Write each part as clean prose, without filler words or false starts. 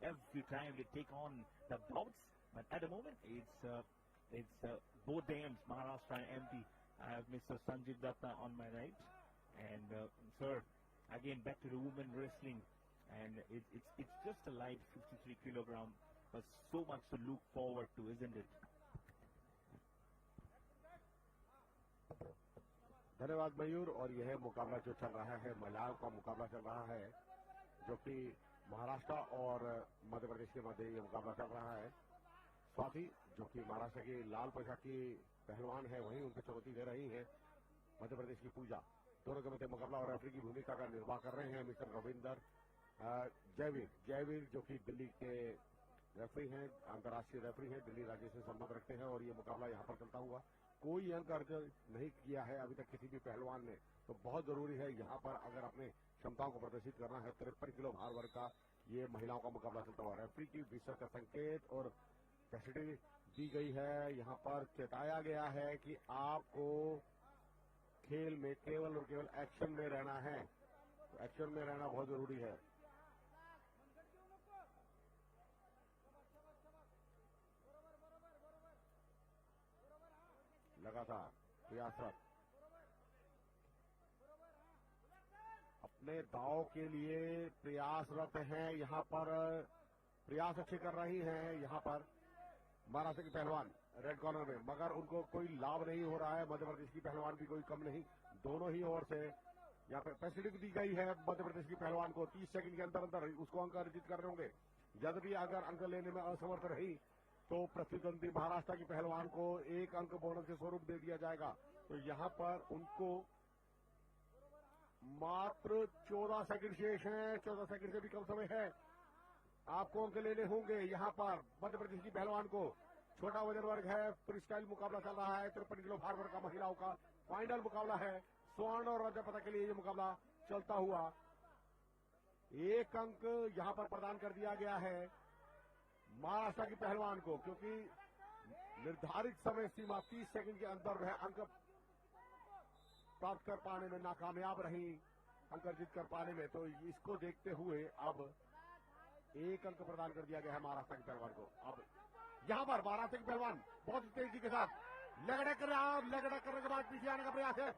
every time they take on the bouts. But at the moment, it's both dams, Maharashtra and MP. I have Mr. Sanjeev Datta on my right, and sir, again back to the women wrestling, and it's just a light 53 kilogram, but so much to look forward to, isn't it? धन्यवाद मयूर। और यह मुकाबला जो चल रहा है, महिलाओं का मुकाबला चल रहा है, जो कि महाराष्ट्र और मध्य प्रदेश के मध्य ये मुकाबला चल रहा है। स्वाति जो कि महाराष्ट्र की लाल पोशाक की पहलवान है, वहीं उनकी चुनौती दे रही है मध्य प्रदेश की पूजा। दोनों के मध्य मुकाबला और रेफरी की भूमिका का निर्वाह कर रहे हैं मिस्टर रविंदर जयवीर जो कि दिल्ली के रेफरी हैं, अंतर्राष्ट्रीय रेफरी हैं, दिल्ली राज्य से संबंध रखते हैं। और ये मुकाबला यहाँ पर चलता हुआ, कोई अंक अर्जन नहीं किया है अभी तक किसी भी पहलवान ने, तो बहुत जरूरी है यहाँ पर अगर अपने क्षमताओं को प्रदर्शित करना है। 53 किलो भार वर्ग का ये महिलाओं का मुकाबला चलता हुआ। रेफरी की विषय का संकेत और फैसिलिटी दी गई है। यहाँ पर चेताया गया है कि आपको खेल में केवल और केवल एक्शन में रहना है, तो एक्शन में रहना बहुत जरूरी है। लगातार प्रयासरत, अपने दाव के लिए प्रयासरत हैं। यहाँ पर प्रयास अच्छे कर रही हैं यहाँ पर महाराष्ट्र के पहलवान रेड कॉर्नर में, मगर उनको कोई लाभ नहीं हो रहा है। मध्य प्रदेश की पहलवान भी कोई कम नहीं, दोनों ही ओर से यहाँ पर फैसिलिटी दी गई है मध्य प्रदेश की पहलवान को। 30 सेकंड के अंदर अंदर उसको अंक अर्जित करने होंगे। यदि अगर अंक लेने में असमर्थ रही तो प्रतिद्वंदी महाराष्ट्र की पहलवान को 1 अंक बोनस के स्वरूप दे दिया जाएगा। तो यहाँ पर उनको मात्र 14 सेकंड शेष है, 14 सेकंड से भी कम समय है। आपको अंक लेने होंगे यहाँ पर मध्य प्रदेश की पहलवान को। छोटा वजन वर्ग है, फ्री स्टाइल मुकाबला चल रहा है। 53 किलो भार वर्ग का महिलाओं का फाइनल मुकाबला है। स्वर्ण और रजत पदक के लिए ये मुकाबला चलता हुआ। 1 अंक यहाँ पर प्रदान कर दिया गया है महाराष्ट्र की पहलवान को, क्योंकि निर्धारित समय सीमा 30 सेकंड के अंदर वह अंक प्राप्त कर पाने में नाकामयाब रही, अंक अर्जित कर पाने में। तो इसको देखते हुए अब 1 अंक प्रदान कर दिया गया है महाराष्ट्र की पहलवान को। अब यहां पर महाराष्ट्र की पहलवान बहुत तेजी के साथ लगड़ा करने के बाद पीछे आने का प्रयास है।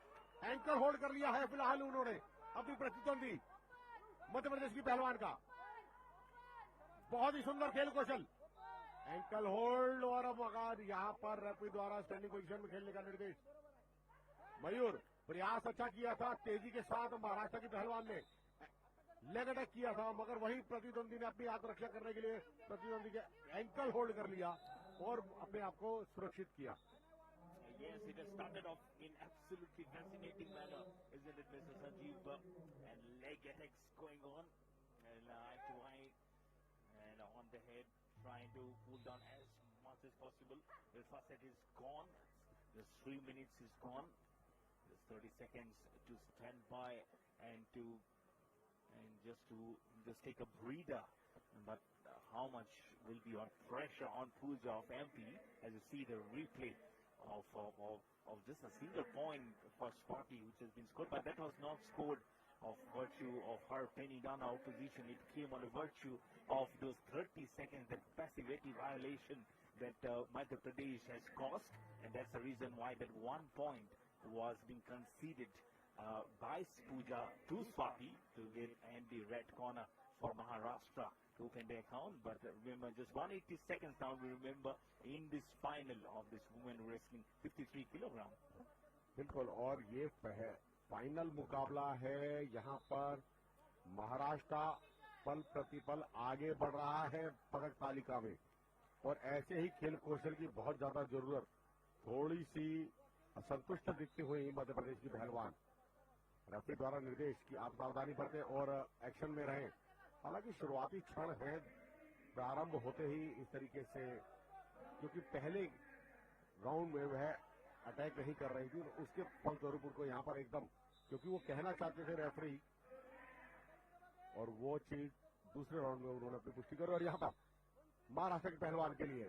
एंकल होल्ड कर लिया है फिलहाल उन्होंने अपनी प्रतिद्वंदी मध्य प्रदेश की पहलवान का। बहुत ही सुंदर खेल कौशल, एंकल होल्ड। और अब अगर यहां पर रेफरी द्वारा स्टैंडिंग पोजीशन में खेलने का निर्देश। मयूर प्रयास अच्छा किया था, तेजी के साथ महाराष्ट्र की पहलवान ने लेग अटैक किया था, मगर वही प्रतिद्वंदी ने अपनी आत्मरक्षा करने के लिए प्रतिद्वंदी के एंकल होल्ड कर लिया और अपने आप को सुरक्षित किया। Yes, it has started off in absolutely fascinating manner, isn't it, Mr. Sanjeev? And leg attacks going on, and eye to eye, and on the head, trying to pull down as much as possible. The first set is gone. Just 3 minutes is gone. There's 30 seconds to stand by and just take a breather. But how much will be on pressure on Pooja of MP as you see the replay of just a single point for Swati, which has been scored, but that was not scored of virtue of her pinning down our opposition. It came on a virtue of those 30 seconds, that passivity violation that Madhya Pradesh has caused, and that's the reason why that 1 point was being conceded by Pooja to Swati to get in the red corner for Maharashtra to open the account. But remember, just 180 seconds now, we remember, in this final of this women wrestling 53 kilogram. बिल्कुल, और ये final मुकाबला है। यहाँ पर महाराष्ट्र पल प्रतिपल आगे बढ़ रहा है पदक तालिका में, और ऐसे ही खेल कौशल की बहुत ज्यादा जरूरत। थोड़ी सी असंतुष्ट दिखती हुई मध्य प्रदेश की पहलवान, रेफरी द्वारा निर्देश की आप सावधानी बरतें और एक्शन में रहें। हालांकि शुरुआती क्षण है, प्रारंभ होते ही इस तरीके से, क्योंकि पहले राउंड में वह अटैक नहीं कर रही थी, उसके फलस्वरूप उनको यहां पर एकदम, क्योंकि वो कहना चाहते थे रेफरी, और वो चीज दूसरे राउंड में उन्होंने अपनी पुष्टि करी। और यहां पर महाराष्ट्र के पहलवान के लिए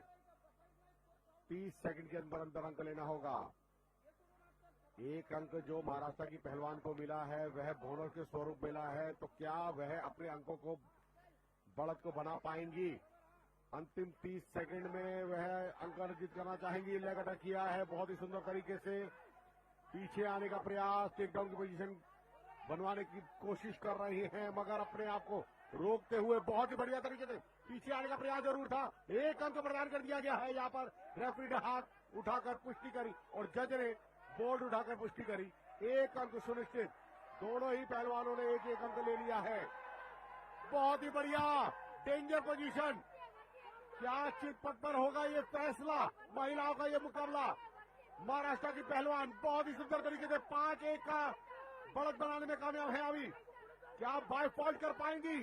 30 सेकंड के अंदर अंदर अंक लेना होगा। 1 अंक जो महाराष्ट्र की पहलवान को मिला है वह बोनस के स्वरूप मिला है, तो क्या वह अपने अंकों को बढ़त को बना पाएंगी। अंतिम 30 सेकंड में वह अंक अर्जित करना चाहेंगी। लेग अटैक किया है बहुत ही सुंदर तरीके से, पीछे आने का प्रयास, टेकडाउन की पोजीशन बनवाने की कोशिश कर रही हैं, मगर अपने आप को रोकते हुए बहुत ही बढ़िया तरीके से पीछे आने का प्रयास जरूर था। एक अंक प्रदान कर दिया गया है। यहाँ पर रेफरी ने हाथ उठाकर पुष्टि करी और जज ने बोर्ड उठाकर पुष्टि करी। एक अंक सुनिश्चित, दोनों ही पहलवानों ने एक एक अंक ले लिया है। बहुत ही बढ़िया डेंजर पोजीशन। क्या चित पट पर होगा ये फैसला, महिलाओं का ये मुकाबला। महाराष्ट्र की पहलवान बहुत ही सुंदर तरीके से 5-1 का बढ़त बनाने में कामयाब है। अभी क्या बाय फॉल्ट कर पाएंगी?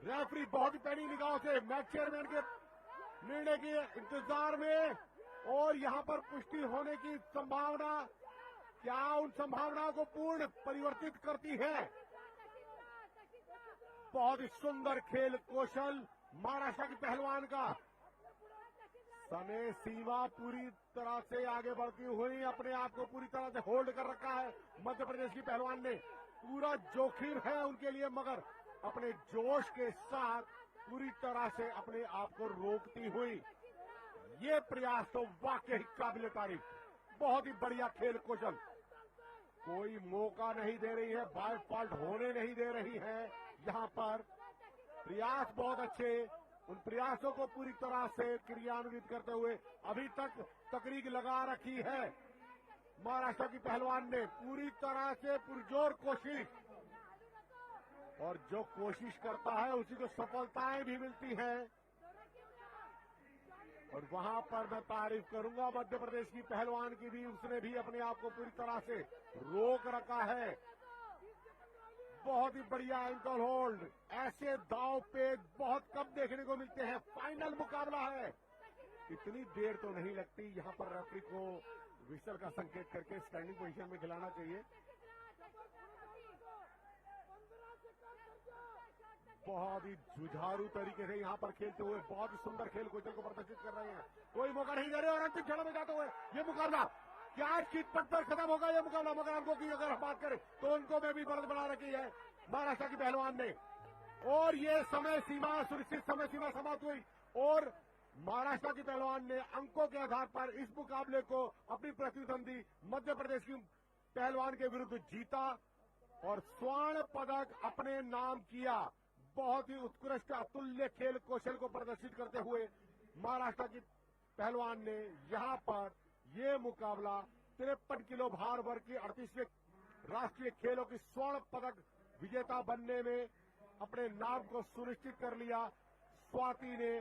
रेफरी बहुत ही पैनी निगाहों से मैच चेयरमैन के निर्णय के इंतजार में, और यहां पर पुष्टि होने की संभावना, क्या उन संभावनाओं को पूर्ण परिवर्तित करती है? बहुत ही सुंदर खेल कौशल महाराष्ट्र की पहलवान का। समय सीमा पूरी तरह से आगे बढ़ती हुई अपने आप को पूरी तरह से होल्ड कर रखा है मध्य प्रदेश की पहलवान ने। पूरा जोखिम है उनके लिए, मगर अपने जोश के साथ पूरी तरह से अपने आप को रोकती हुई ये प्रयास तो वाकई काबिल तारीफ। बहुत ही बढ़िया खेल कौशल, कोई मौका नहीं दे रही है, बाय फॉल्ट होने नहीं दे रही है। यहाँ पर प्रयास बहुत अच्छे, उन प्रयासों को पूरी तरह से क्रियान्वित करते हुए अभी तक तकरीर लगा रखी है महाराष्ट्र की पहलवान ने। पूरी तरह से पुरजोर कोशिश, और जो कोशिश करता है उसी को सफलताएं भी मिलती हैं। और वहां पर मैं तारीफ करूंगा मध्य प्रदेश की पहलवान की भी, उसने भी अपने आप को पूरी तरह से रोक रखा है। बहुत ही बढ़िया एंकल होल्ड, ऐसे दांव पे बहुत कम देखने को मिलते हैं। फाइनल मुकाबला है, इतनी देर तो नहीं लगती। यहाँ पर रेफरी को विसल का संकेत करके स्टैंडिंग पोजीशन में खिलाना चाहिए। बहुत ही जुझारू तरीके से यहाँ पर खेलते हुए बहुत ही सुंदर खेल कौशल को प्रदर्शित कर रहे हैं। कोई मौका नहीं दे रहे और अंतिम क्षणों में जाते हुए ये मुकाबला क्या चित पट पर खत्म होगा ये मुकाबला। मगर अंकों की अगर बात करें तो उनको में भी बढ़त बना रखी है महाराष्ट्र की पहलवान ने, और ये समय सीमा, सुनिश्चित समय सीमा समाप्त हुई और महाराष्ट्र की पहलवान ने अंकों के आधार पर इस मुकाबले को अपनी प्रतिद्वंदी मध्य प्रदेश की पहलवान के विरुद्ध जीता और स्वर्ण पदक अपने नाम किया। बहुत ही उत्कृष्ट अतुल्य खेल कौशल को प्रदर्शित करते हुए महाराष्ट्र की पहलवान ने यहां पर ये मुकाबला 53 किलो भार वर्ग की 38वें राष्ट्रीय खेलों की स्वर्ण पदक विजेता बनने में अपने नाम को सुनिश्चित कर लिया। स्वाति ने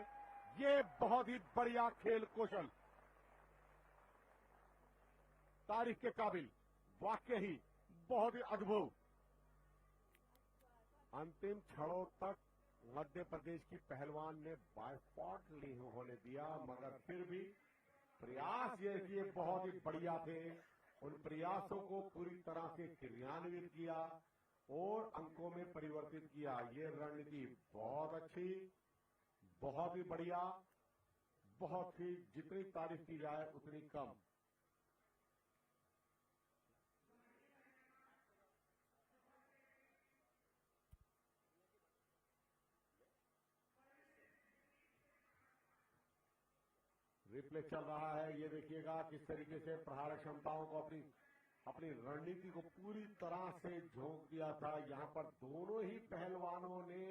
ये बहुत ही बढ़िया खेल कौशल, तारीफ के काबिल, वाकई ही बहुत ही अद्भुत। अंतिम क्षणों तक मध्य प्रदेश की पहलवान ने बाय फॉल्ट नहीं होने दिया, मगर फिर भी प्रयास ये बहुत ही बढ़िया थे। उन प्रयासों को पूरी तरह से क्रियान्वित किया और अंकों में परिवर्तित किया। ये रणनीति बहुत अच्छी, बहुत ही बढ़िया, बहुत ही, जितनी तारीफ की जाए उतनी कम। रिप्ले चल रहा है, ये देखिएगा किस तरीके से प्रहार क्षमताओं को अपनी रणनीति को पूरी तरह से झोंक दिया था। यहाँ पर दोनों ही पहलवानों ने